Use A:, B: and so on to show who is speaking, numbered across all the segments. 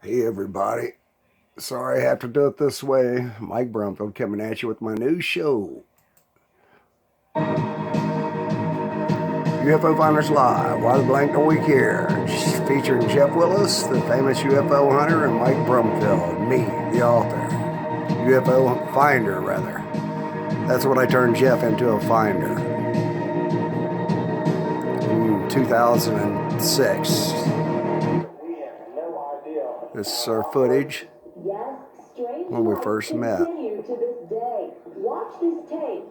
A: Hey everybody, sorry I have to do it this way. Mike Brumfield coming at you with my new show, UFO Finders Live. Why the blank don't we care? Featuring Jeff Willis, the famous UFO hunter, and Mike Brumfield, me, the author. UFO finder, rather. That's what I turned Jeff into, a finder. In 2006. This is our footage when we first met.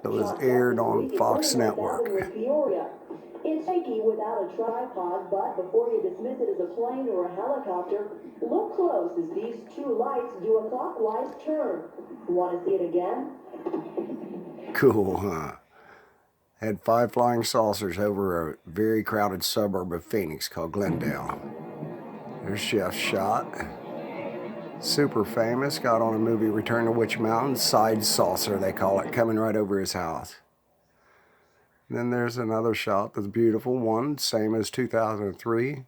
A: It was aired on Fox Network.
B: It's shaky without a tripod, but before you dismiss it as a plane or a helicopter, look close as these two lights do a clockwise turn. Want to see it again?
A: Cool, huh? Had 5 flying saucers over a very crowded suburb of Phoenix called Glendale. There's Jeff's shot. Super famous, got on a movie Return to Witch Mountain, side saucer they call it, coming right over his house. And then there's another shot that's beautiful, one same as 2003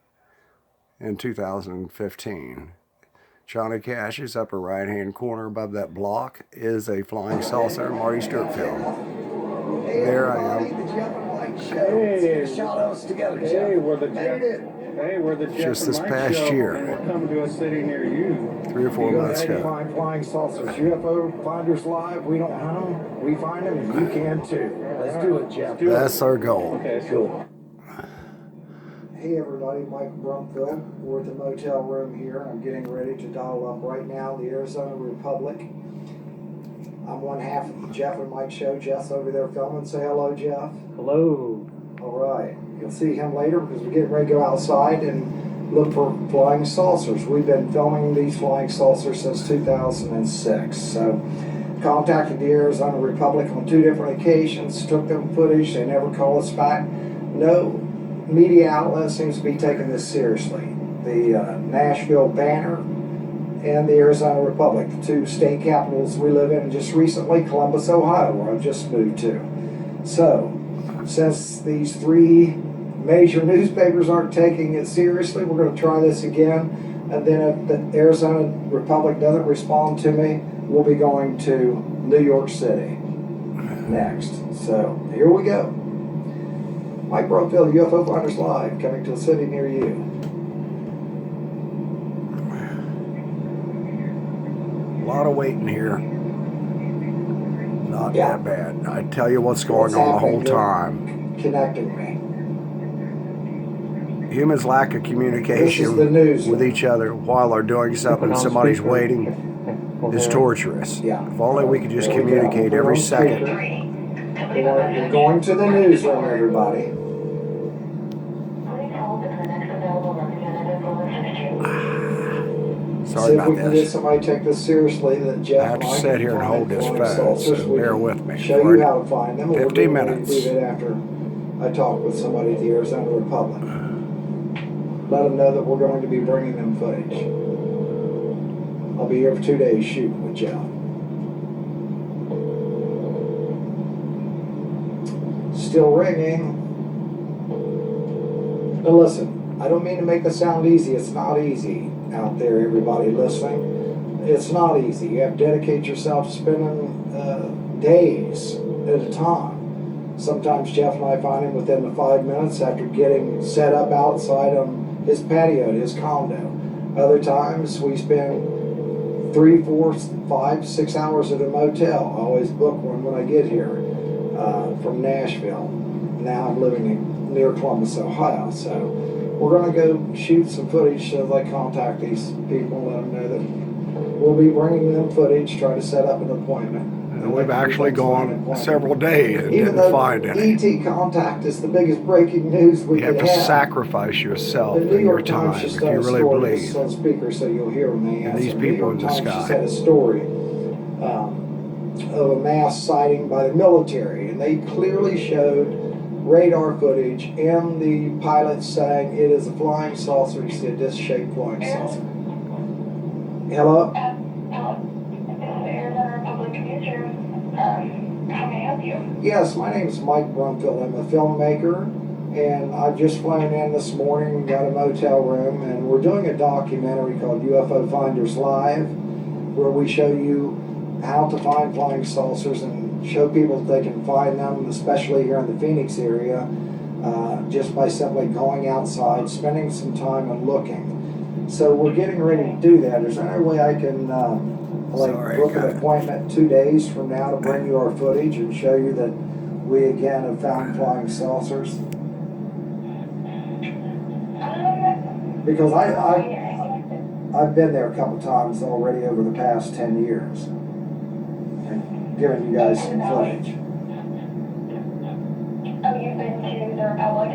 A: and 2015. Johnny Cash's upper right hand corner above that block is a flying saucer Marty Stewart film. There I am.
C: Hey, we're the Jeff
A: just this
C: and Mike
A: past
C: show,
A: year.
C: and we're coming to a city near you.
A: 3 or 4 months ago.
D: Find flying saucers, UFO Finders Live. We don't hunt them, we find them, and you can too. Let's do it, Jeff.
A: That's our goal.
C: Okay, cool.
D: Hey everybody, Mike Brumfield. We're at the motel room here. I'm getting ready to dial up right now the Arizona Republic. I'm one half of the Jeff and Mike show. Jeff's over there filming. Say hello, Jeff.
C: Hello.
D: All right. You'll see him later because we're getting ready to go outside and look for flying saucers. We've been filming these flying saucers since 2006. So contacted the Arizona Republic on 2 different occasions, took them footage. They never called us back. No media outlet seems to be taking this seriously. The Nashville Banner and the Arizona Republic, the 2 state capitals we live in, and just recently Columbus, Ohio, where I've just moved to. So, since these 3 major newspapers aren't taking it seriously, we're going to try this again. And then if the Arizona Republic doesn't respond to me, we'll be going to New York City next. So, here we go. Mike Brumfield, UFO Finders Live, coming to a city near you.
A: A lot of waiting here. Not that bad. I tell you what's going on the whole time.
D: Connecting me.
A: Humans lack of communication with each other while they're doing something. Somebody's waiting. Is torturous. If only we could just communicate every second.
D: We're going to the newsroom, everybody.
A: Sorry about this.
D: Get somebody take this seriously. That Jeff
A: I have to sit here and hold this phone, so bear with me.
D: Show you how to find them.
A: 15 minutes.
D: We'll do it after I talk with somebody at the Arizona Republic. Let them know that we're going to be bringing them footage. I'll be here for 2 days shooting with Jeff. Still ringing. Now listen, I don't mean to make this sound easy. It's not easy out there, everybody listening. It's not easy. You have to dedicate yourself to spending days at a time. Sometimes Jeff and I find him within the 5 minutes after getting set up outside on his patio at his condo. Other times we spend 3, 4, 5, 6 hours at a motel. I always book one when I get here from Nashville. Now I'm living near Columbus, Ohio. So we're going to go shoot some footage so they contact these people and let them know that we'll be bringing them footage, try to set up an appointment.
A: And we've actually gone several days and didn't find any.
D: ET contact is the biggest breaking news we
A: have
D: could
A: to
D: have.
A: Sacrifice yourself and your time if you really believe.
D: On speaker, so you'll hear when they
A: and these people in the sky.
D: Just had a story of a mass sighting by the military, and they clearly showed radar footage and the pilot saying it is a flying saucer. He said disc-shaped flying saucer. Hello?
E: How may I help you?
D: Yes, my name is Mike Brumfield. I'm a filmmaker. and I've just flown in this morning, got a motel room, and we're doing a documentary called UFO Finders Live, where we show you how to find flying saucers and show people that they can find them, especially here in the Phoenix area, just by simply going outside, spending some time and looking. So we're getting ready to do that. Is there any way I can
A: Sorry,
D: book
A: got
D: an
A: it.
D: appointment 2 days from now to bring you our footage and show you that we again have found flying saucers? Because I've been there a couple times already over the past 10 years and given you guys some footage.
E: Oh, you've been to the Republic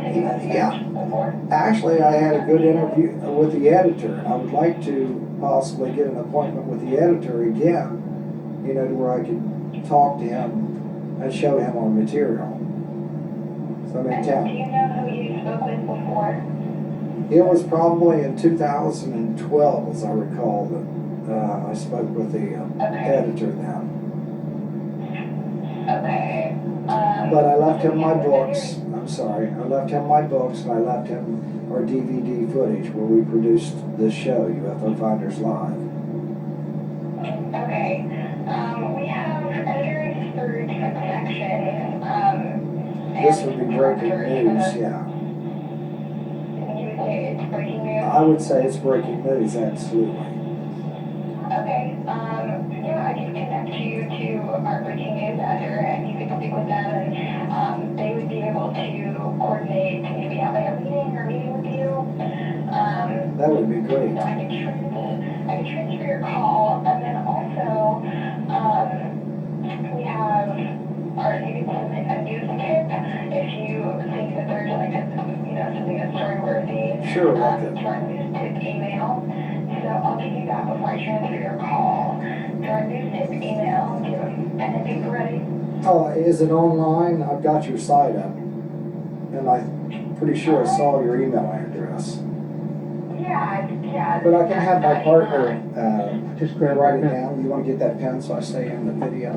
D: Yeah.
E: before?
D: Actually, I had a good interview with the editor, and I would like to possibly get an appointment with the editor again, to where I could talk to him and show him our material. So I'm in
E: Do
D: town.
E: you know who you spoke with before?
D: It was probably in 2012, as I recall, that I spoke with the editor then.
E: Okay.
D: But I left him my books. I'm sorry. I left him my books, and I left him our DVD footage where we produced this show, UFO Finders Live.
E: Okay. We have editors for different sections.
D: This would be breaking news, yeah.
E: You would say it's breaking news?
D: I would say it's breaking news, absolutely.
E: Okay. Yeah, I can connect you to our breaking news editor, and you can speak with them, and they would be able to coordinate maybe having a meeting with you.
D: That would be great.
E: So I can transfer your call, and then also, we have, or you can submit a news tip if you think that there's like something that's story worthy.
D: Sure, like
E: To our news tip email. So I'll give you that before I transfer your call. To our news tip email, do you have pen and paper ready?
D: Oh, is it online? I've got your site up, and I'm pretty sure I saw your email address.
E: Yeah.
D: But I can have my partner
C: Just grab
D: write it
C: my pen.
D: down. You want to get that pen so I stay in the video?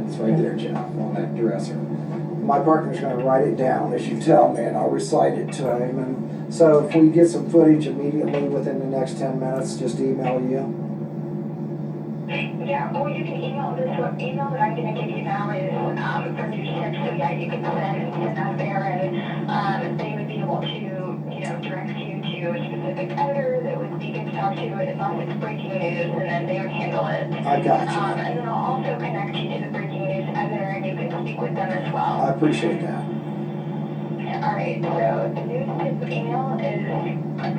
D: It's right there, Jeff, on that dresser. My partner's going to write it down as you tell me, and I'll recite it to him. And so if we get some footage immediately within the next 10 minutes, just email you.
E: Yeah, or you can email this email that I'm going to give you now is for news tips. So yeah, you can send that there, and they would be able to direct you to a specific editor that would be good to talk to as long as it's breaking news, and then they would handle it.
D: I got you.
E: And then I'll also connect you to the breaking news editor, and you can speak with them as
D: I
E: well.
D: appreciate that.
E: All right. So the news tip email is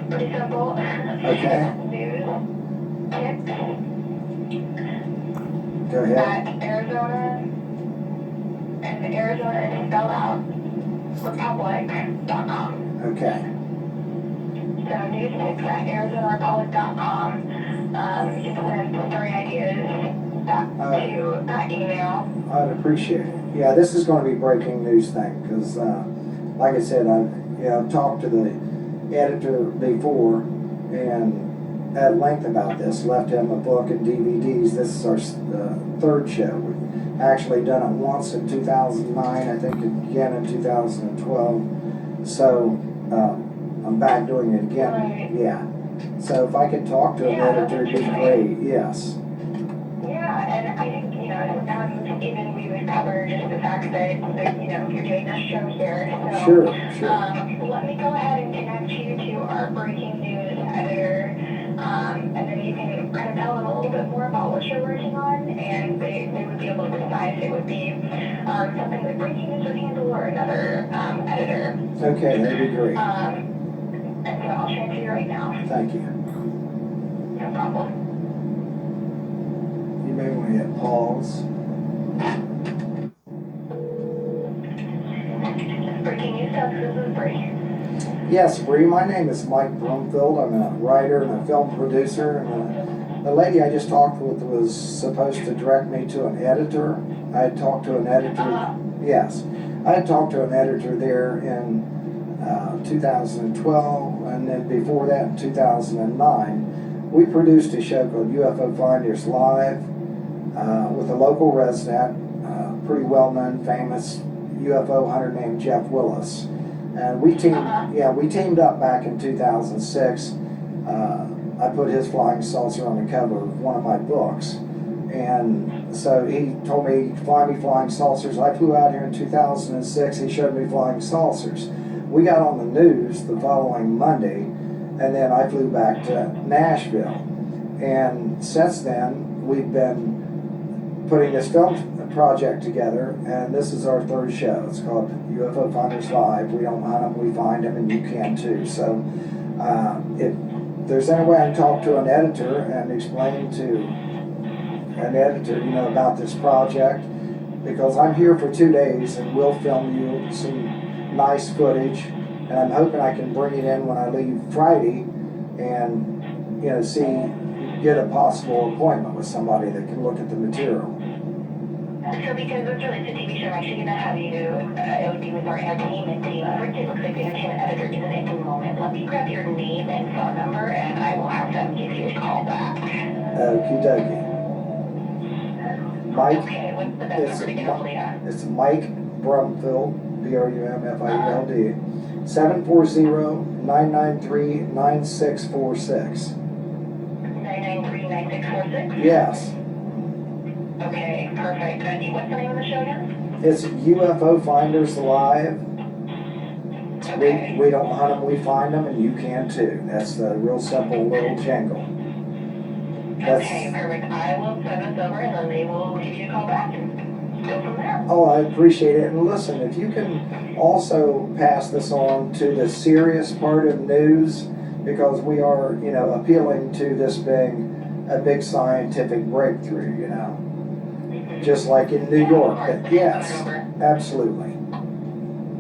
E: pretty simple.
D: Okay.
E: News tips
D: Go ahead.
E: at Arizona, and Arizona is spelled out republic.com.
D: Okay.
E: So newstips at arizonarepublic.com. You can send story ideas back to that email.
D: I'd appreciate it. Yeah, this is going to be breaking news thing because, like I said, I've talked to the editor before and at length about this. Left him a book and DVDs. This is our third show. We've actually done it once in 2009, I think again in 2012. So I'm back doing it again.
E: Right.
D: Yeah. So if I could talk to an editor, it'd be great. Yes.
E: Yeah, and I think, even we would cover just the fact that you're doing this show here. So,
D: Sure.
E: let me go ahead and connect you to our breaking news editor, and then you can kind of tell them a little bit more about what you're working on, and they would be able to decide if it would be something that breaking news would handle or another editor.
D: Okay, that'd be great.
E: And so I'll transfer you right now.
D: Thank you.
E: No problem.
D: You may want to hit pause.
E: Breaking news subs, this is Bree.
D: Yes, Bree, my name is Mike Brumfield. I'm a writer and a film producer. And the lady I just talked with was supposed to direct me to an editor. I had talked to an editor. Yes. I had talked to an editor there in 2012, and then before that in 2009. We produced a show called UFO Finders Live with a local resident, pretty well-known, famous UFO hunter named Jeff Willis. And we teamed up back in 2006. I put his flying saucer on the cover of one of my books. And so he told me, fly me flying saucers. I flew out here in 2006. He showed me flying saucers. We got on the news the following Monday, and then I flew back to Nashville. And since then, we've been putting this film project together, and this is our third show. It's called UFO Finders Live. We don't hunt them, we find them, and you can too. So if there's any way I can talk to an editor and explain to an editor, about this project, because I'm here for 2 days and we'll film you some nice footage, and I'm hoping I can bring it in when I leave Friday and get a possible appointment with somebody that can look at the material.
E: So because it's really a TV show, I'm actually going to have you, it would be with our entertainment team. It looks like the entertainment editor isn't at the moment. Let me grab your name and phone number, and I will have them give you a call back.
D: Okie dokie. Mike,
E: Okay, what's the best number to get hold of you?
D: it's Mike Brumfield, Brumfield, 740-993-9646.
E: 993-9646?
D: Yes,
E: Okay, perfect. And what's the name of the show again?
D: it's UFO Finders Live.
E: Okay.
D: We don't hunt them, we find them, and you can too. That's the real simple little jingle.
E: Okay, perfect. I will send this over, and then they will give you a call back and go from there.
D: Oh, I appreciate it. And listen, if you can also pass this on to the serious part of news, because we are, appealing to this being a big scientific breakthrough, just like in New York. Yes, absolutely.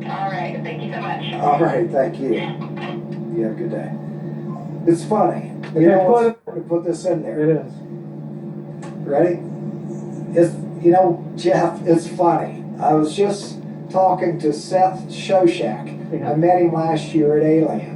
E: All right, thank you so much.
D: All right, thank you. You have a good day. It's funny. Let's put this in there.
C: It is.
D: Ready? It's, Jeff, it's funny. I was just talking to Seth Shostak.
C: Yeah.
D: I met him last year at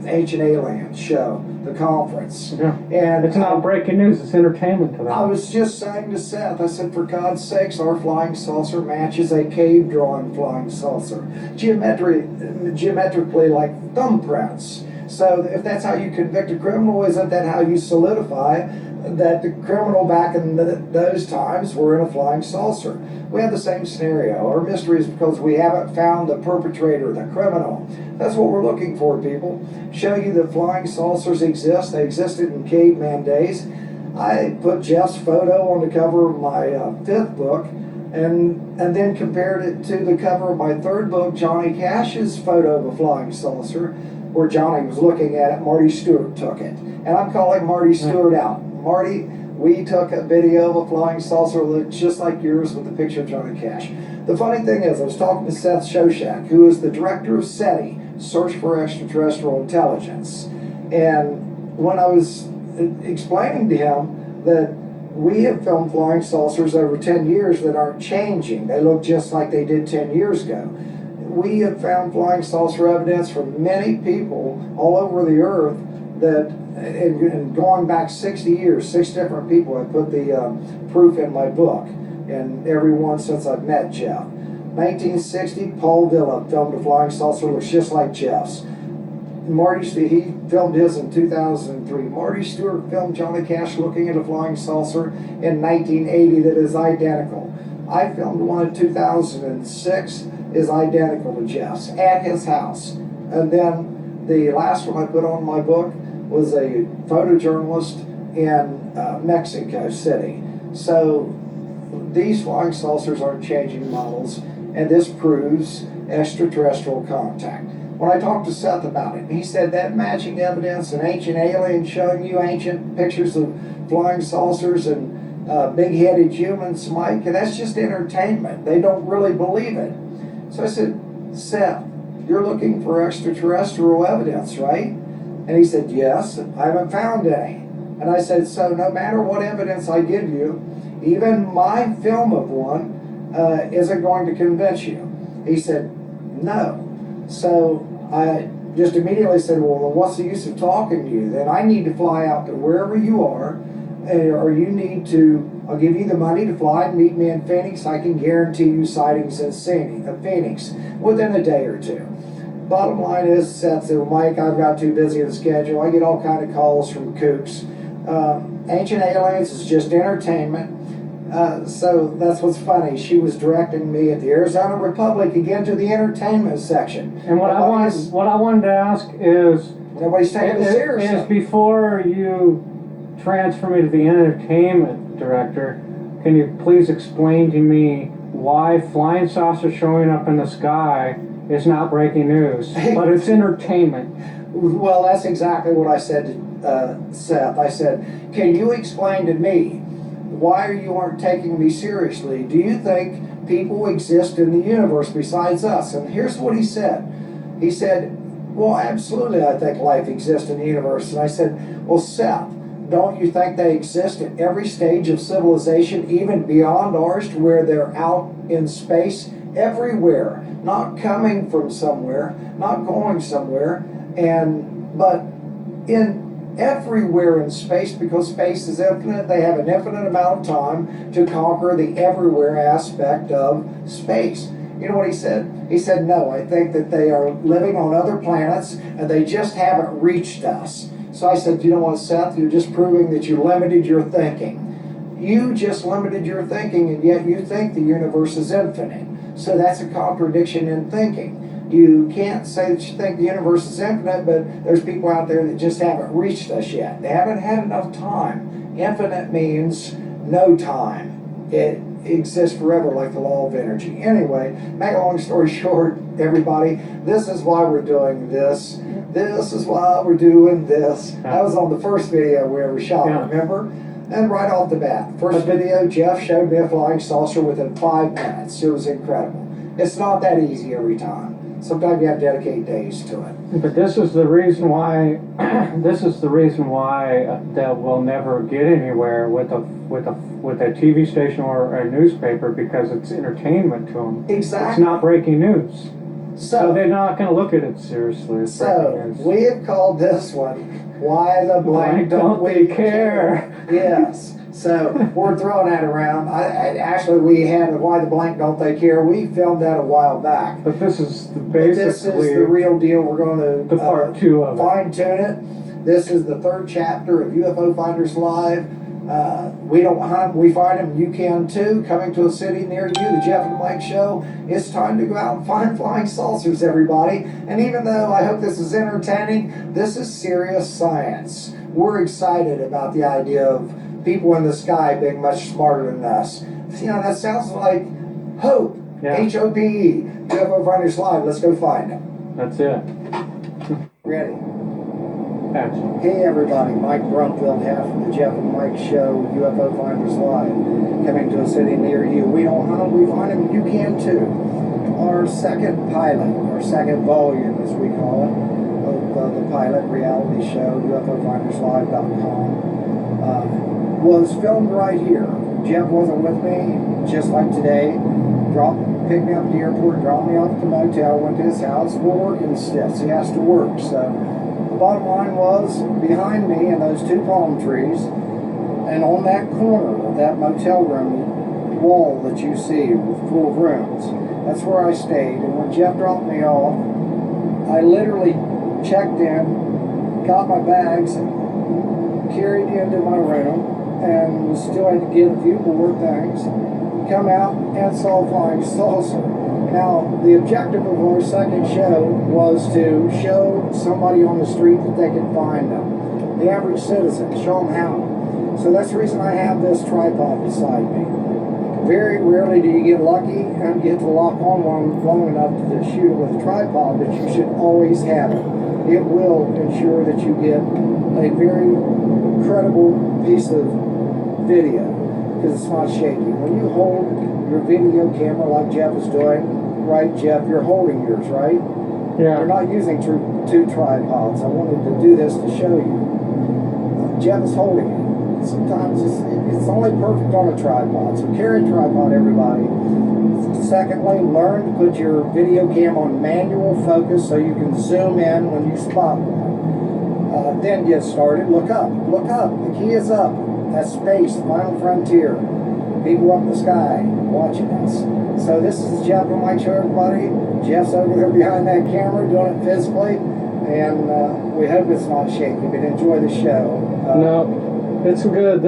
D: Ancient Aliens show, the conference.
C: Yeah.
D: And
C: It's not breaking news, it's entertainment to them.
D: I was just saying to Seth, I said, for God's sakes, our flying saucer matches a cave drawing flying saucer. Geometrically like thumbprints. So if that's how you convict a criminal, isn't that how you solidify that the criminal back in those times were in a flying saucer? We have the same scenario. Our mystery is because we haven't found the perpetrator, the criminal. That's what we're looking for, people. Show you that flying saucers exist. They existed in caveman days. I put Jeff's photo on the cover of my 5th book, and then compared it to the cover of my 3rd book, Johnny Cash's photo of a flying saucer, where Johnny was looking at it. Marty Stewart took it. And I'm calling Marty Stewart out. Marty, we took a video of a flying saucer that looks just like yours with a picture of Johnny Cash. The funny thing is, I was talking to Seth Shostak, who is the director of SETI, Search for Extraterrestrial Intelligence. And when I was explaining to him that we have filmed flying saucers over 10 years that aren't changing. They look just like they did 10 years ago. We have found flying saucer evidence from many people all over the earth that, and going back 60 years, 6 different people have put the proof in my book, and every one since I've met Jeff. 1960, Paul Villa filmed a flying saucer looks just like Jeff's. He filmed his in 2003. Marty Stewart filmed Johnny Cash looking at a flying saucer in 1980 that is identical. I filmed one in 2006 is identical to Jeff's at his house. And then the last one I put on my book was a photojournalist in Mexico City. So these flying saucers aren't changing models, and this proves extraterrestrial contact. When I talked to Seth about it, he said that matching evidence and Ancient Aliens showing you ancient pictures of flying saucers and big-headed humans, Mike, and that's just entertainment. They don't really believe it. So I said, Seth, you're looking for extraterrestrial evidence, right? And he said, yes, I haven't found any. And I said, so no matter what evidence I give you, even my film of one isn't going to convince you. He said, no. So I just immediately said, well, what's the use of talking to you? Then I need to fly out to wherever you are, or you need to, I'll give you the money to fly and meet me in Phoenix. I can guarantee you sightings in Phoenix within a day or two. bottom line is, Seth said, Mike, I've got too busy of a schedule. I get all kind of calls from kooks. Ancient Aliens is just entertainment. So that's what's funny. She was directing me at the Arizona Republic again to the entertainment section.
C: And what I wanted to ask is,
D: nobody's taking it seriously.
C: is before you transfer me to the entertainment director, can you please explain to me why flying saucers showing up in the sky is not breaking news, but it's entertainment?
D: Well, that's exactly what I said to Seth. I said, can you explain to me why you aren't taking me seriously? Do you think people exist in the universe besides us? And here's what he said. He said, well, absolutely, I think life exists in the universe. And I said, well, Seth, don't you think they exist at every stage of civilization, even beyond ours, to where they're out in space, everywhere, not coming from somewhere, not going somewhere, but in everywhere in space, because space is infinite. They have an infinite amount of time to conquer the everywhere aspect of space. You know what he said? He said, no, I think that they are living on other planets and they just haven't reached us. So I said, you know what, Seth, you're just proving that you limited your thinking. You just limited your thinking, and yet you think the universe is infinite. So that's a contradiction in thinking. You can't say that you think the universe is infinite, but there's people out there that just haven't reached us yet. They haven't had enough time. Infinite means no time. It exists forever, like the law of energy. Anyway, make a long story short, everybody, this is why we're doing this. This is why we're doing this. That was on the first video we ever shot, remember? And right off the bat, first video, Jeff showed me a flying saucer within 5 minutes. It was incredible. It's not that easy every time. Sometimes you have to dedicate days to it.
C: But this is the reason why. This is the reason why that we'll never get anywhere with a TV station or a newspaper, because it's entertainment to them.
D: Exactly.
C: It's not breaking news.
D: So
C: they're not going to look at it seriously. It's breaking news.
D: We have called this one, Why the Blank Don't We Care? Yes. So we're throwing that around. Actually, we had a Why the Blank Don't They Care. We filmed that a while back.
C: But this is
D: This is the real deal. We're going to
C: the part 2 of
D: fine tune it. This is the 3rd chapter of UFO Finders Live. We don't hunt them, we find them. You can too. Coming to a city near you, the Jeff and Mike Show. It's time to go out and find flying saucers, everybody. And even though I hope this is entertaining, this is serious science. We're excited about the idea of people in the sky being much smarter than us. You know, that sounds like hope.
C: Yeah.
D: HOPE. UFO Finders Live. Let's go find them.
C: That's it.
D: Ready?
C: Action.
D: Hey everybody, Mike Brumfield, half of the Jeff and Mike Show, UFO Finders Live, coming to a city near you. We don't hunt them, we find them, you can too. Our second pilot, our second volume as we call it, of the pilot reality show, UFOFindersLive.com, was filmed right here. Jeff wasn't with me, just like today. Picked me up at the airport, dropped me off at the motel, went to his house. We're working stiff, so he has to work. So the bottom line was, behind me in those 2 palm trees, and on that corner of that motel room wall that you see full of rooms, that's where I stayed. And when Jeff dropped me off, I literally checked in, got my bags, carried into my room, and still had to get a few more things, come out and saw a flying saucer. Now, the objective of our second show was to show somebody on the street that they can find them. The average citizen, show them how. So that's the reason I have this tripod beside me. Very rarely do you get lucky and get to lock on one long enough to shoot it with a tripod, but you should always have it. It will ensure that you get a very credible piece of video, because it's not shaky. When you hold your video camera like Jeff is doing, right, Jeff, you're holding yours, right?
C: Yeah.
D: You're not using 2 tripods. I wanted to do this to show you. Jeff is holding it. Sometimes it's only perfect on a tripod, so carry a tripod, everybody. Secondly, learn to put your video cam on manual focus so you can zoom in when you spot one. Then get started. Look up. Look up. The key is up. That's space, final frontier. people up in the sky watching us. So this is the Jeff and Mike Show, everybody. Jeff's over there behind that camera doing it physically, and we hope it's not shaky, but enjoy the show.
C: No, it's good.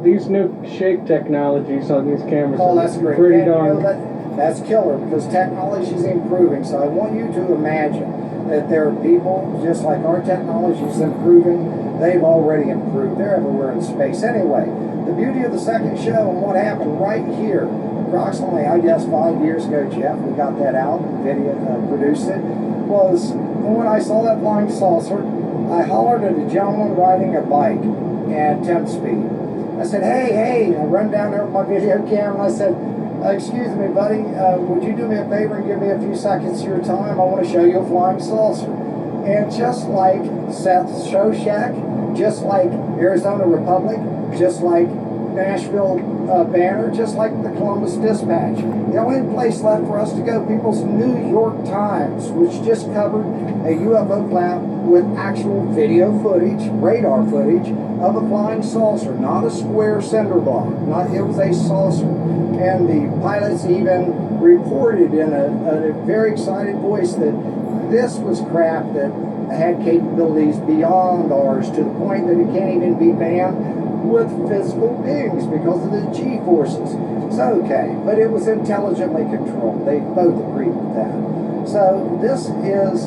C: These new shake technologies on these cameras
D: that's
C: are
D: great.
C: pretty
D: And,
C: darn.
D: that's killer because technology is improving. So I want you to imagine that there are people just like our technology is improving. They've already improved. They're everywhere in space. Anyway, the beauty of the second show and what happened right here, approximately, I guess, 5 years ago, Jeff, we got that out, video produced it, was when I saw that flying saucer, I hollered at a gentleman riding a bike at 10 speed. I said, hey, I run down there with my video camera and I said, excuse me, buddy, would you do me a favor and give me a few seconds of your time? I want to show you a flying saucer. And just like Seth Shoshack, just like Arizona Republic, just like Nashville Banner, just like the Columbus Dispatch, the only place left for us to go, people's New York Times, which just covered a UFO cloud with actual video footage, radar footage of a flying saucer, not a square cinder block. It was a saucer. And the pilots even reported in a very excited voice that this was craft that had capabilities beyond ours to the point that it can't even be manned with physical beings because of the G-forces. It's okay, but it was intelligently controlled. They both agreed with that. So this is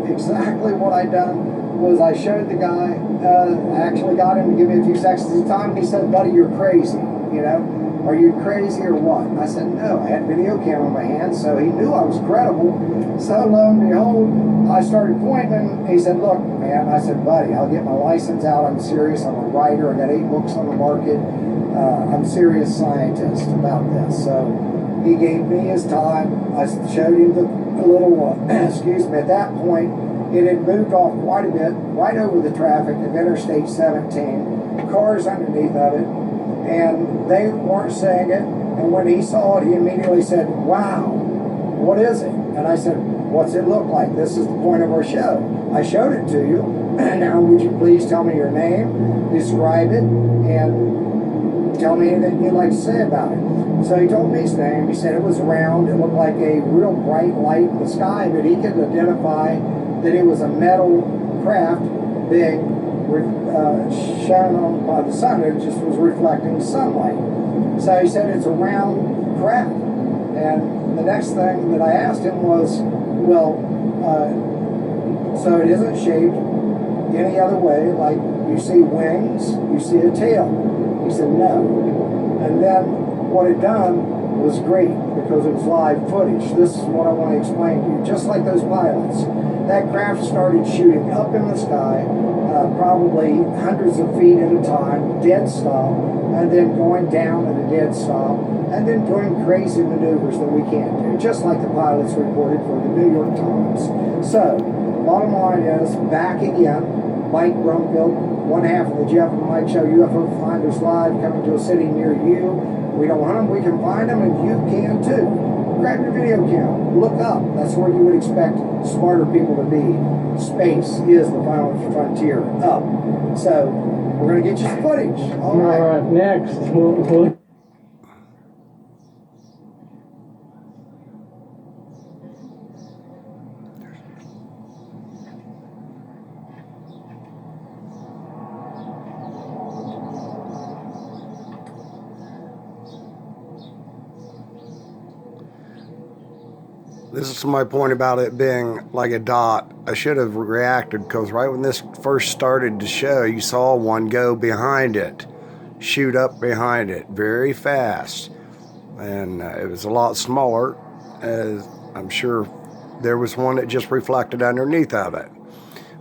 D: exactly what I done was I showed the guy, actually got him to give me a few seconds of time, and he said, buddy, you're crazy, you know? Are you crazy or what? And I said, no, I had video camera in my hand, so he knew I was credible. So lo and behold, I started pointing, and he said, look, man, I said, buddy, I'll get my license out. I'm serious. I'm a writer. I got 8 books on the market. I'm a serious scientist about this. So he gave me his time. I showed him the little, excuse me, at that point, it had moved off quite a bit, right over the traffic of Interstate 17, cars underneath of it, and they weren't saying it. And when he saw it, he immediately said, wow, what is it? And I said, what's it look like? This is the point of our show. I showed it to you. Now, would you please tell me your name, describe it, and tell me anything you'd like to say about it? So he told me his name. He said it was round. It looked like a real bright light in the sky, but he could identify that it was a metal craft being shone on by the sun. It just was reflecting sunlight. So he said it's a round craft. And the next thing that I asked him was, well, so it isn't shaped any other way, like you see wings, you see a tail. He said no. And then what it done was great because it was live footage. This is what I want to explain to you. Just like those pilots, that craft started shooting up in the sky, probably hundreds of feet at a time, dead stop, and then going down at a dead stop, and then doing crazy maneuvers that we can't do, just like the pilots reported for the New York Times. So, bottom line is, back again, Mike Brumfield, one half of the Jeff and Mike Show, UFO Finders Live, coming to a city near you. We don't hunt them, we can find them, and you can too. Grab your video camera, look up. That's where you would expect smarter people to be. Space is the final frontier, up. So, we're going to get you some footage. All right,
C: next.
A: This is my point about it being like a dot. I should have reacted because right when this first started to show, you saw one go behind it, shoot up behind it very fast. And it was a lot smaller, as I'm sure there was one that just reflected underneath of it.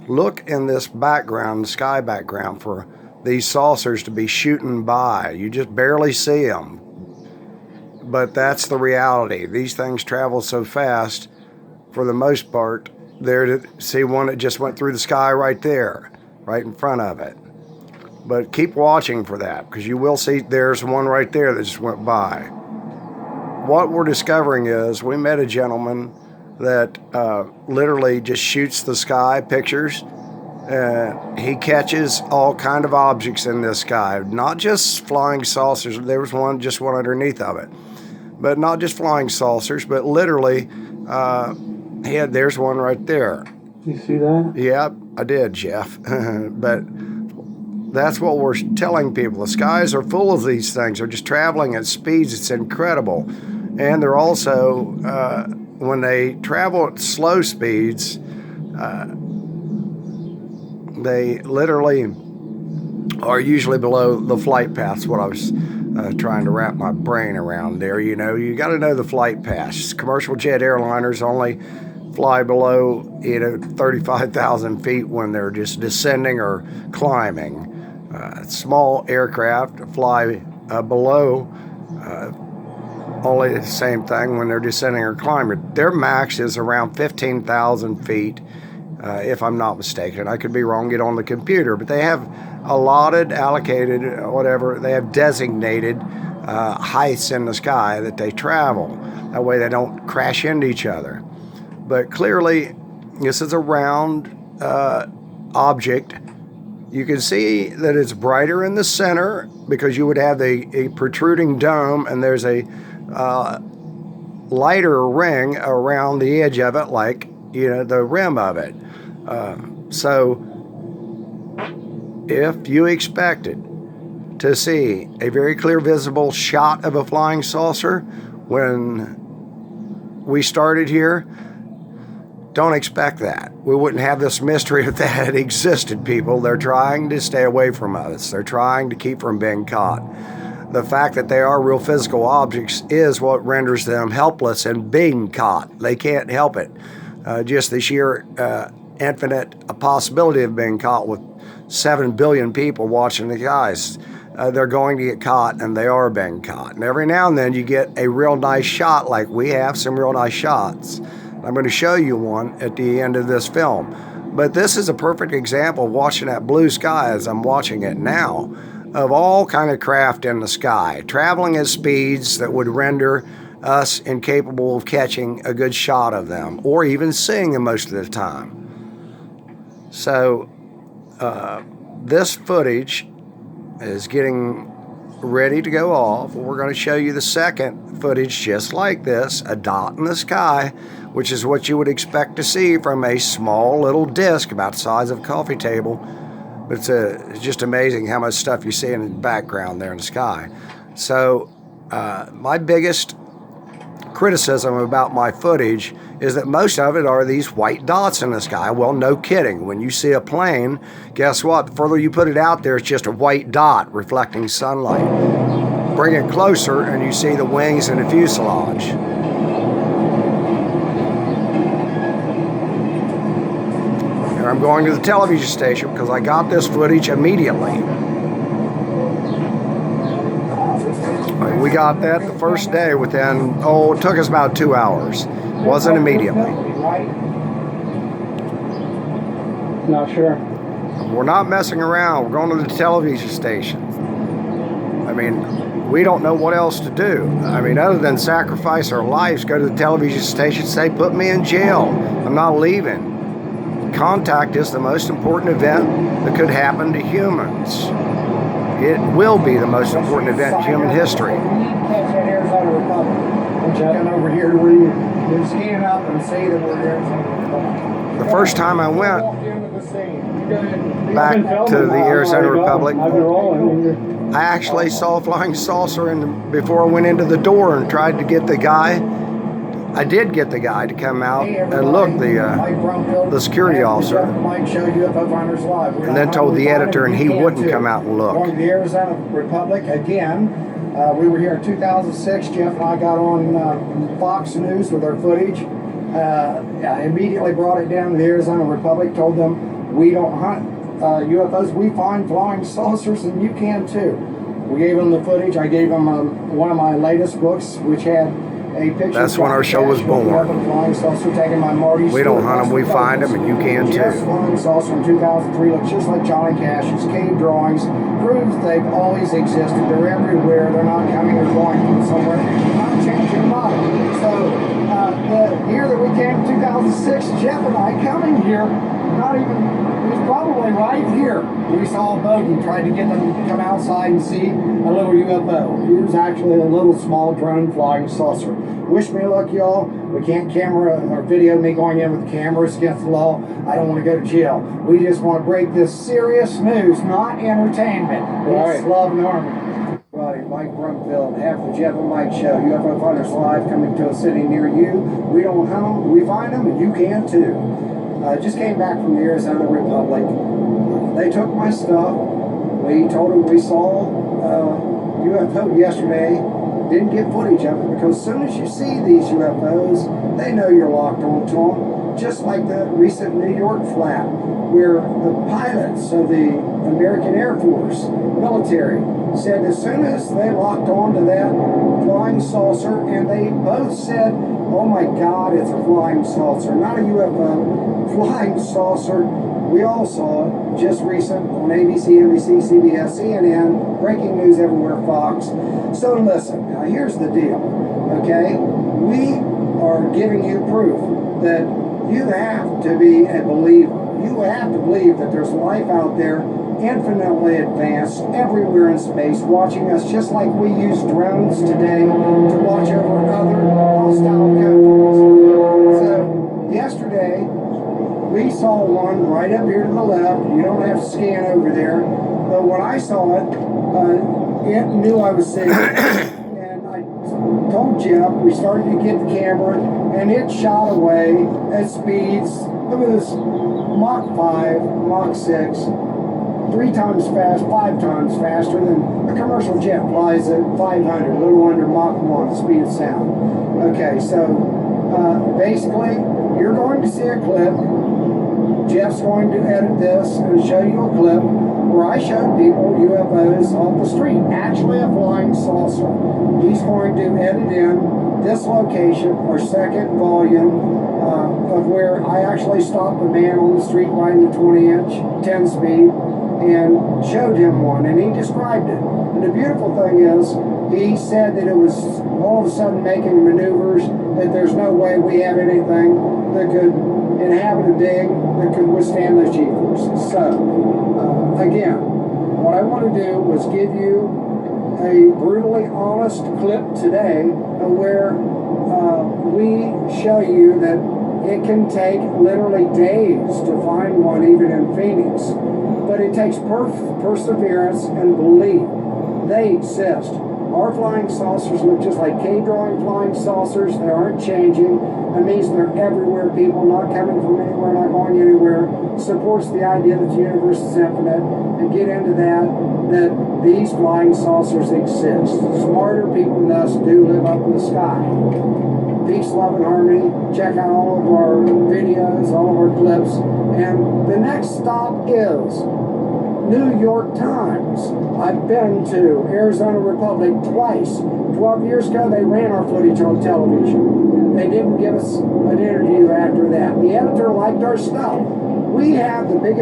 A: Look in this background, sky background, for these saucers to be shooting by. You just barely see them. But that's the reality. These things travel so fast, for the most part. There to see one that just went through the sky right there, right in front of it. But keep watching for that, because you will see there's one right there that just went by. What we're discovering is we met a gentleman that literally just shoots the sky pictures He catches all kind of objects in the sky, not just flying saucers. There was one underneath of it, but not just flying saucers, but literally, there's one right there.
C: You see that?
A: Yep, I did, Jeff. But that's what we're telling people. The skies are full of these things. They're just traveling at speeds. It's incredible. And they're also, when they travel at slow speeds, they literally are usually below the flight paths. What I was trying to wrap my brain around there. You know, you got to know the flight paths. Commercial jet airliners only fly below 35,000 feet when they're just descending or climbing. Small aircraft fly below only the same thing when they're descending or climbing. Their max is around 15,000 feet, if I'm not mistaken. I could be wrong, get on the computer, but they have allotted, allocated, whatever, they have designated heights in the sky that they travel. That way they don't crash into each other. But clearly, this is a round object. You can see that it's brighter in the center because you would have a protruding dome, and there's a lighter ring around the edge of it, like, you know, the rim of it. So if you expected to see a very clear visible shot of a flying saucer when we started here, don't expect that. We wouldn't have this mystery if that had existed, people. They're trying to stay away from us. They're trying to keep from being caught. The fact that they are real physical objects is what renders them helpless in being caught. They can't help it. Just the sheer infinite possibility of being caught with 7 billion people watching the skies. They're going to get caught, and they are being caught. And every now and then you get a real nice shot, like we have some real nice shots. I'm going to show you one at the end of this film. But this is a perfect example of watching that blue sky as I'm watching it now, of all kind of craft in the sky, traveling at speeds that would render us incapable of catching a good shot of them, or even seeing them most of the time. So this footage is getting ready to go off. We're going to show you the second footage just like this, a dot in the sky, which is what you would expect to see from a small little disc about the size of a coffee table. But it's just amazing how much stuff you see in the background there in the sky. So my biggest criticism about my footage is that most of it are these white dots in the sky. Well, no kidding. When you see a plane, guess what? The further you put it out there, it's just a white dot reflecting sunlight. Bring it closer and you see the wings and the fuselage. Here I'm going to the television station because I got this footage immediately. We got that the first day within, it took us about 2 hours. Wasn't immediately.
C: Not sure.
A: We're not messing around. We're going to the television station. I mean, we don't know what else to do. I mean, other than sacrifice our lives, go to the television station, say, put me in jail. I'm not leaving. Contact is the most important event that could happen to humans. It will be the most important event in human history.
D: Catch that Arizona Republic. Don't you come over here to where you scan up and see that we're Arizona Republic.
A: The first time I went back to the Arizona Republic, I actually saw a flying saucer before I went into the door and tried to get the guy. I did get the guy to come out and look, the security officer, and then told the editor, and he wouldn't come out and look.
D: Going to the Arizona Republic again. We were here in 2006. Jeff and I got on Fox News with our footage. I immediately brought it down to the Arizona Republic, told them we don't hunt UFOs, we find flying saucers, and you can too. We gave them the footage. I gave them one of my latest books, which had a picture.
A: That's when our show was born.
D: Flying saucer taken by Marty
A: We don't hunt them, we find them, and you can
D: Jeff's
A: too.
D: flying saucer in 2003 looks just like Johnny Cash's cave drawings. Proves they've always existed. They're everywhere. They're not coming or going from somewhere. They're not changing model. So the year that we came in 2006, Jeff and I coming here not even, he was probably right here. We saw a boat and tried to get them to come outside and see a little UFO. It was actually a little small drone flying saucer. Wish me luck, y'all. We can't camera or video me going in with the cameras against the law. I don't want to go to jail. We just want to break this serious news, not entertainment. It's love and harmony. Buddy, Mike Brumfield, half the Jeff and Mike Show. UFO Fighters Live, coming to a city near you. We don't hunt them, we find them, and you can too. Just came back from the Arizona Republic. They took my stuff. We told them we saw UFO yesterday. Didn't get footage of it because as soon as you see these UFOs, they know you're locked onto them. Just like the recent New York flap, where the pilots of the American Air Force military said as soon as they locked onto that flying saucer, and they both said, oh my God, it's a flying saucer, not a UFO, flying saucer. We all saw it just recent on ABC, NBC, CBS, CNN, breaking news everywhere, Fox. So listen, now here's the deal, okay? We are giving you proof that you have to be a believer. You have to believe that there's life out there, infinitely advanced, everywhere in space, watching us just like we use drones today to watch over other hostile countries. So, yesterday, we saw one right up here to the left. You don't have to scan over there. But when I saw it, it knew I was seeing it. And I told Jeff, we started to get the camera, and it shot away at speeds. It was Mach 5, Mach 6, 3 times fast, 5 times faster than a commercial jet flies at 500, a little under Mach 1, speed of sound. Okay, so basically, you're going to see a clip. Jeff's going to edit this and show you a clip where I showed people UFOs off the street, actually a flying saucer. He's going to edit in this location, our second volume, of where I actually stopped a man on the street riding a 20-inch, 10-speed, and showed him one, and he described it. And the beautiful thing is, he said that it was all of a sudden making maneuvers, that there's no way we have anything that could inhabit a dig that could withstand those G-forces. So, again, what I want to do was give you a brutally honest clip today where we show you that it can take literally days to find one, even in Phoenix. But it takes perseverance and belief. They exist. Our flying saucers look just like cave-drawing flying saucers. They aren't changing. That means they're everywhere, people, not coming from anywhere, not going anywhere. Supports the idea that the universe is infinite. And get into that these flying saucers exist. Smarter people than us do live up in the sky. Peace, love, and harmony. Check out all of our videos, all of our clips. And the next stop is New York Times. I've been to Arizona Republic twice. 12 years ago, they ran our footage on television. They didn't give us an interview after that. The editor liked our stuff. We have the biggest